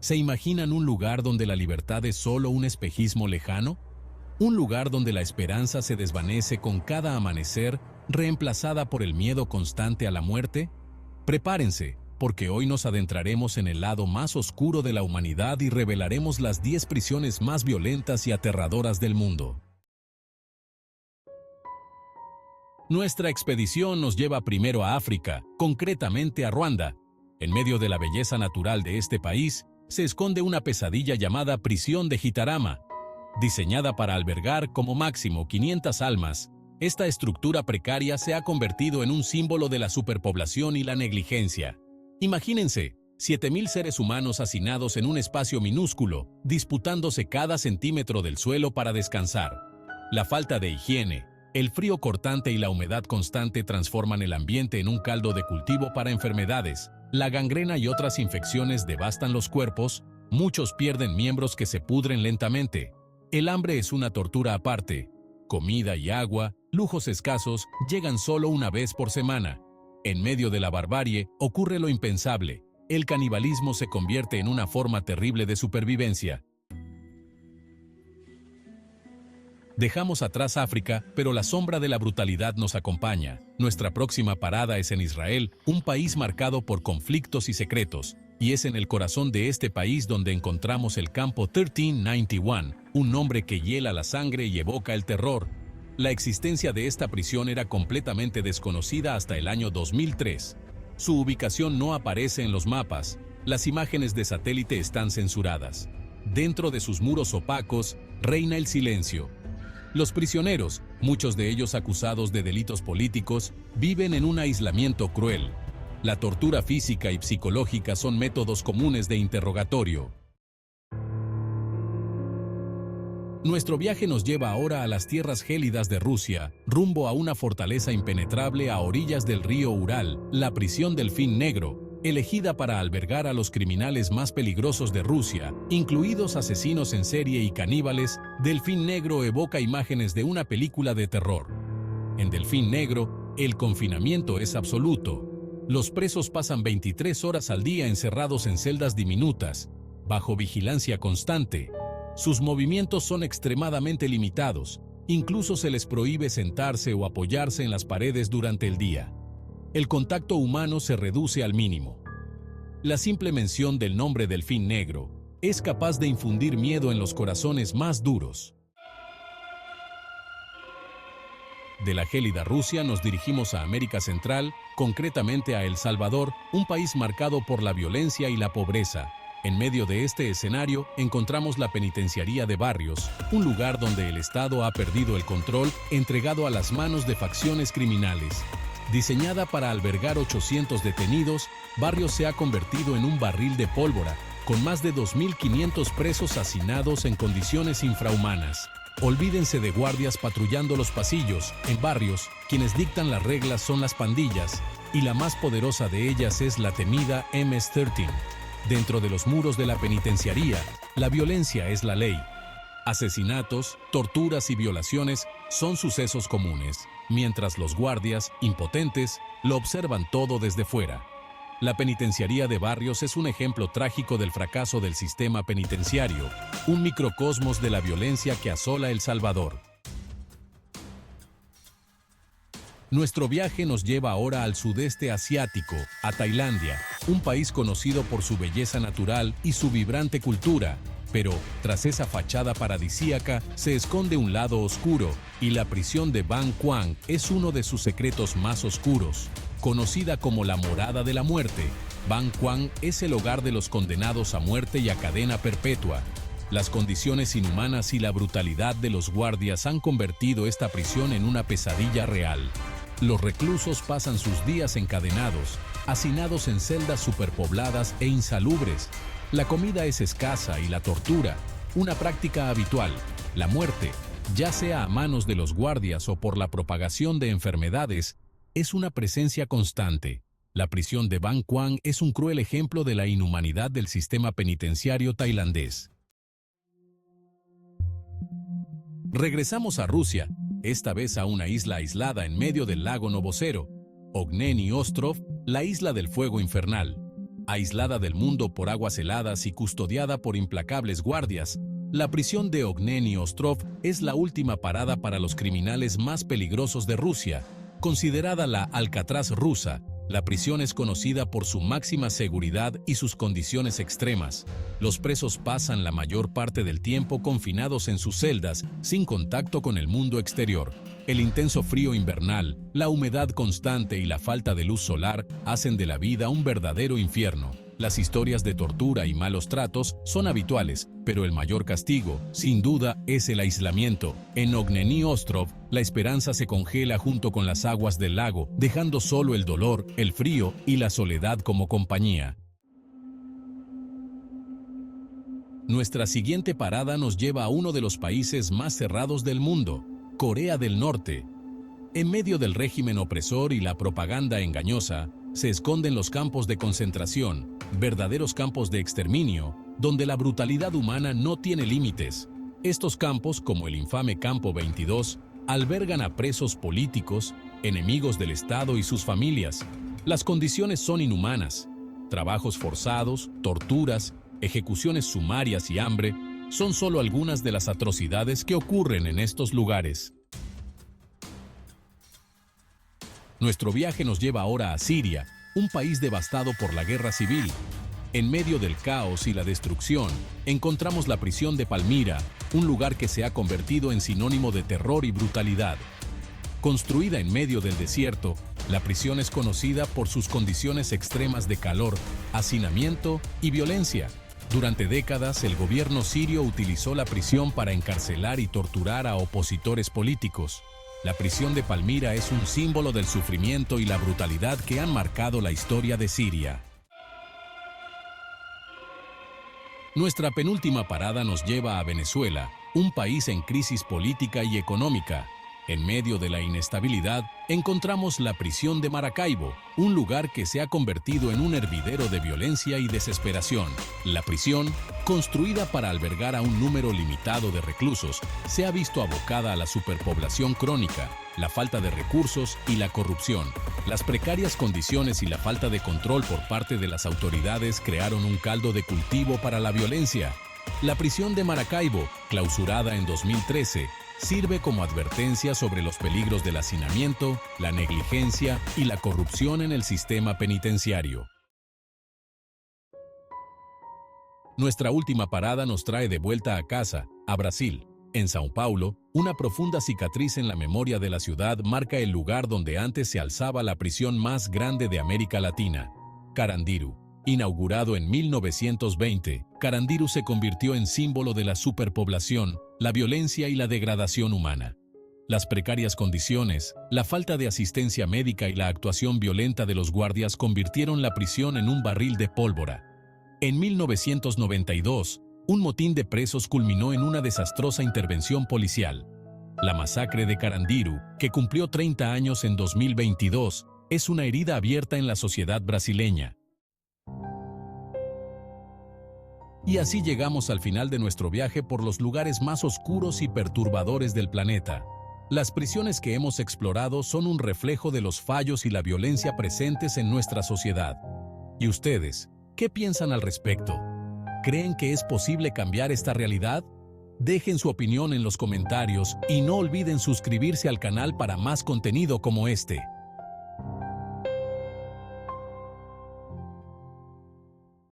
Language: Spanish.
¿Se imaginan un lugar donde la libertad es solo un espejismo lejano? Un lugar donde la esperanza se desvanece con cada amanecer, reemplazada por el miedo constante a la muerte. Prepárense, porque hoy nos adentraremos en el lado más oscuro de la humanidad y revelaremos las 10 prisiones más violentas y aterradoras del mundo. Nuestra expedición nos lleva primero a África, concretamente a Ruanda. En medio de la belleza natural de este país, se esconde una pesadilla llamada prisión de Gitarama. Diseñada para albergar como máximo 500 almas, esta estructura precaria se ha convertido en un símbolo de la superpoblación y la negligencia. Imagínense, 7.000 seres humanos hacinados en un espacio minúsculo, disputándose cada centímetro del suelo para descansar. La falta de higiene, el frío cortante y la humedad constante transforman el ambiente en un caldo de cultivo para enfermedades. La gangrena y otras infecciones devastan los cuerpos, muchos pierden miembros que se pudren lentamente. El hambre es una tortura aparte. Comida y agua, lujos escasos, llegan solo una vez por semana. En medio de la barbarie ocurre lo impensable. El canibalismo se convierte en una forma terrible de supervivencia. Dejamos atrás África, pero la sombra de la brutalidad nos acompaña. Nuestra próxima parada es en Israel, un país marcado por conflictos y secretos. Y es en el corazón de este país donde encontramos el campo 1391, un nombre que hiela la sangre y evoca el terror. La existencia de esta prisión era completamente desconocida hasta el año 2003. Su ubicación no aparece en los mapas, las imágenes de satélite están censuradas. Dentro de sus muros opacos, reina el silencio. Los prisioneros, muchos de ellos acusados de delitos políticos, viven en un aislamiento cruel. La tortura física y psicológica son métodos comunes de interrogatorio. Nuestro viaje nos lleva ahora a las tierras gélidas de Rusia, rumbo a una fortaleza impenetrable a orillas del río Ural, la prisión Delfín Negro, elegida para albergar a los criminales más peligrosos de Rusia, incluidos asesinos en serie y caníbales. Delfín Negro evoca imágenes de una película de terror. En Delfín Negro, el confinamiento es absoluto. Los presos pasan 23 horas al día encerrados en celdas diminutas, bajo vigilancia constante. Sus movimientos son extremadamente limitados, incluso se les prohíbe sentarse o apoyarse en las paredes durante el día. El contacto humano se reduce al mínimo. La simple mención del nombre Delfín Negro es capaz de infundir miedo en los corazones más duros. De la gélida Rusia nos dirigimos a América Central, concretamente a El Salvador, un país marcado por la violencia y la pobreza. En medio de este escenario encontramos la penitenciaría de Barrios, un lugar donde el Estado ha perdido el control, entregado a las manos de facciones criminales. Diseñada para albergar 800 detenidos, Barrios se ha convertido en un barril de pólvora, con más de 2.500 presos hacinados en condiciones infrahumanas. Olvídense de guardias patrullando los pasillos. En Barrios, quienes dictan las reglas son las pandillas, y la más poderosa de ellas es la temida MS-13. Dentro de los muros de la penitenciaría, la violencia es la ley. Asesinatos, torturas y violaciones son sucesos comunes, mientras los guardias, impotentes, lo observan todo desde fuera. La penitenciaría de Barrios es un ejemplo trágico del fracaso del sistema penitenciario, un microcosmos de la violencia que asola El Salvador. Nuestro viaje nos lleva ahora al sudeste asiático, a Tailandia, un país conocido por su belleza natural y su vibrante cultura. Pero, tras esa fachada paradisíaca, se esconde un lado oscuro, y la prisión de Bang Kwang es uno de sus secretos más oscuros. Conocida como la Morada de la Muerte, Bang Kwang es el hogar de los condenados a muerte y a cadena perpetua. Las condiciones inhumanas y la brutalidad de los guardias han convertido esta prisión en una pesadilla real. Los reclusos pasan sus días encadenados, hacinados en celdas superpobladas e insalubres. La comida es escasa y la tortura, una práctica habitual. La muerte, ya sea a manos de los guardias o por la propagación de enfermedades, es una presencia constante. La prisión de Bang Kwang es un cruel ejemplo de la inhumanidad del sistema penitenciario tailandés. Regresamos a Rusia, esta vez a una isla aislada en medio del lago Novosero, Ogneni Ostrov, la isla del fuego infernal. Aislada del mundo por aguas heladas y custodiada por implacables guardias, la prisión de Ogneni Ostrov es la última parada para los criminales más peligrosos de Rusia. Considerada la Alcatraz rusa, la prisión es conocida por su máxima seguridad y sus condiciones extremas. Los presos pasan la mayor parte del tiempo confinados en sus celdas, sin contacto con el mundo exterior. El intenso frío invernal, la humedad constante y la falta de luz solar hacen de la vida un verdadero infierno. Las historias de tortura y malos tratos son habituales, pero el mayor castigo, sin duda, es el aislamiento. En Ogneni Ostrov, la esperanza se congela junto con las aguas del lago, dejando solo el dolor, el frío y la soledad como compañía. Nuestra siguiente parada nos lleva a uno de los países más cerrados del mundo, Corea del Norte. En medio del régimen opresor y la propaganda engañosa, se esconden los campos de concentración, verdaderos campos de exterminio, donde la brutalidad humana no tiene límites. Estos campos, como el infame Campo 22, albergan a presos políticos, enemigos del Estado y sus familias. Las condiciones son inhumanas. Trabajos forzados, torturas, ejecuciones sumarias y hambre son solo algunas de las atrocidades que ocurren en estos lugares. Nuestro viaje nos lleva ahora a Siria, un país devastado por la guerra civil. En medio del caos y la destrucción, encontramos la prisión de Palmira, un lugar que se ha convertido en sinónimo de terror y brutalidad. Construida en medio del desierto, la prisión es conocida por sus condiciones extremas de calor, hacinamiento y violencia. Durante décadas, el gobierno sirio utilizó la prisión para encarcelar y torturar a opositores políticos. La prisión de Palmira es un símbolo del sufrimiento y la brutalidad que han marcado la historia de Siria. Nuestra penúltima parada nos lleva a Venezuela, un país en crisis política y económica. En medio de la inestabilidad, encontramos la prisión de Maracaibo, un lugar que se ha convertido en un hervidero de violencia y desesperación. La prisión, construida para albergar a un número limitado de reclusos, se ha visto abocada a la superpoblación crónica, la falta de recursos y la corrupción. Las precarias condiciones y la falta de control por parte de las autoridades crearon un caldo de cultivo para la violencia. La prisión de Maracaibo, clausurada en 2013, sirve como advertencia sobre los peligros del hacinamiento, la negligencia y la corrupción en el sistema penitenciario. Nuestra última parada nos trae de vuelta a casa, a Brasil. En São Paulo, una profunda cicatriz en la memoria de la ciudad marca el lugar donde antes se alzaba la prisión más grande de América Latina, Carandiru. Inaugurado en 1920, Carandiru se convirtió en símbolo de la superpoblación, la violencia y la degradación humana. Las precarias condiciones, la falta de asistencia médica y la actuación violenta de los guardias convirtieron la prisión en un barril de pólvora. En 1992, un motín de presos culminó en una desastrosa intervención policial. La masacre de Carandiru, que cumplió 30 años en 2022, es una herida abierta en la sociedad brasileña. Y así llegamos al final de nuestro viaje por los lugares más oscuros y perturbadores del planeta. Las prisiones que hemos explorado son un reflejo de los fallos y la violencia presentes en nuestra sociedad. ¿Y ustedes, qué piensan al respecto? ¿Creen que es posible cambiar esta realidad? Dejen su opinión en los comentarios y no olviden suscribirse al canal para más contenido como este.